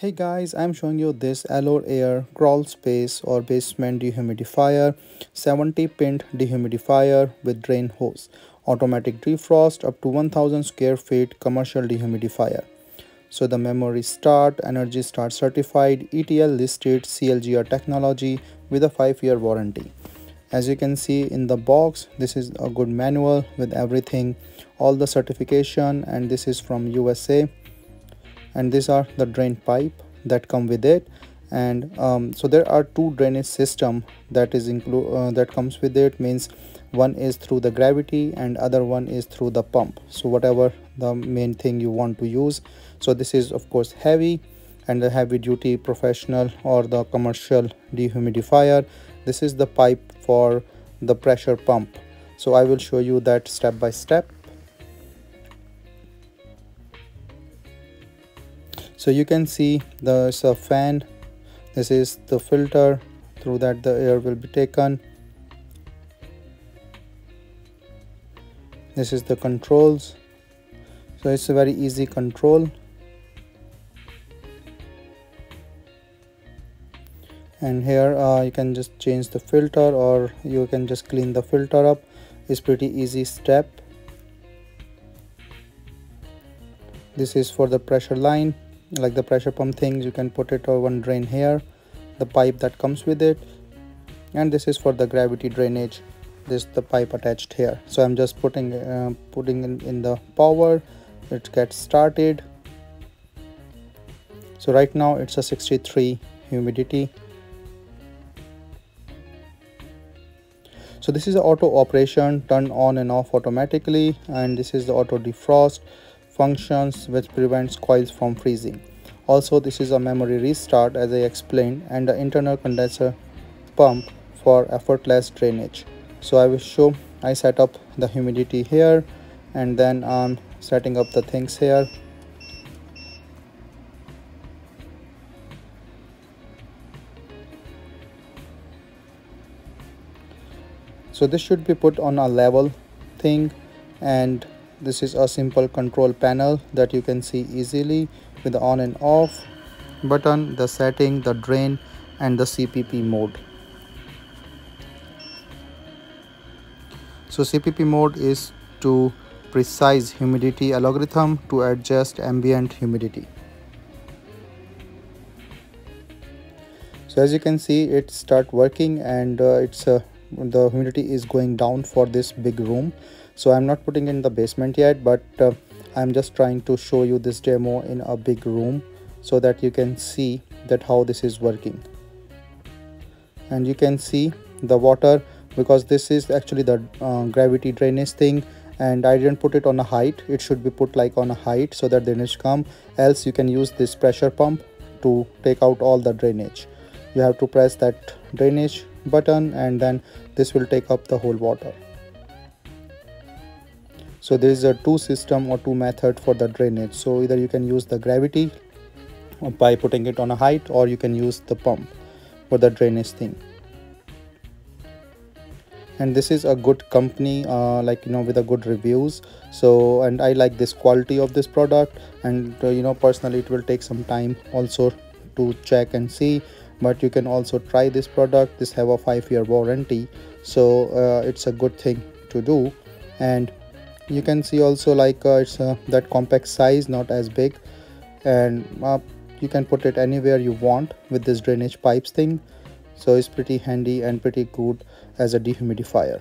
Hey guys, I'm showing you this AlorAir crawl space or basement dehumidifier, 70 pint dehumidifier with drain hose, automatic defrost up to 1000 square feet commercial dehumidifier. So the memory start, energy start certified, ETL listed CLGR technology with a 5-year warranty. As you can see in the box, this is a good manual with everything, all the certification, and this is from USA. And these are the drain pipe that come with it. And so there are two drainage system that comes with it. Means one is through the gravity and other one is through the pump, so whatever the main thing you want to use. So this is of course heavy and the heavy duty professional or the commercial dehumidifier. This is the pipe for the pressure pump, so I will show you that step by step. So you can see there's a fan, this is the filter, through that the air will be taken. This is the controls, so it's a very easy control. And here you can just change the filter or you can just clean the filter up. It's pretty easy step. This is for the pressure line, like the pressure pump things, you can put it over one drain here, the pipe that comes with it. And this is for the gravity drainage, this the pipe attached here. So I'm just putting in the power, it gets started. So right now it's a 63 humidity. So this is the auto operation, turn on and off automatically, and this is the auto defrost functions which prevents coils from freezing. Also this is a memory restart as I explained, and the internal condenser pump for effortless drainage. So I set up the humidity here, and then I'm setting up the things here. So this should be put on a level thing, and this is a simple control panel that you can see easily with the on and off button, the setting, the drain, and the CPP mode. So CPP mode is to precise humidity algorithm to adjust ambient humidity. So as you can see, it start working, and the humidity is going down for this big room. So I'm not putting in the basement yet, but I'm just trying to show you this demo in a big room so that you can see that how this is working. And you can see the water, because this is actually the gravity drainage thing, and I didn't put it on a height. It should be put like on a height so that drainage come, else you can use this pressure pump to take out all the drainage. You have to press that drainage button and then this will take up the whole water. So there is a two system or two method for the drainage. So either you can use the gravity by putting it on a height, or you can use the pump for the drainage thing. And this is a good company, with a good reviews. So, and I like this quality of this product, and personally it will take some time also to check and see, but you can also try this product. This have a 5-year warranty, so it's a good thing to do. And you can see also it's that compact size, not as big, and you can put it anywhere you want with this drainage pipes thing. So it's pretty handy and pretty good as a dehumidifier.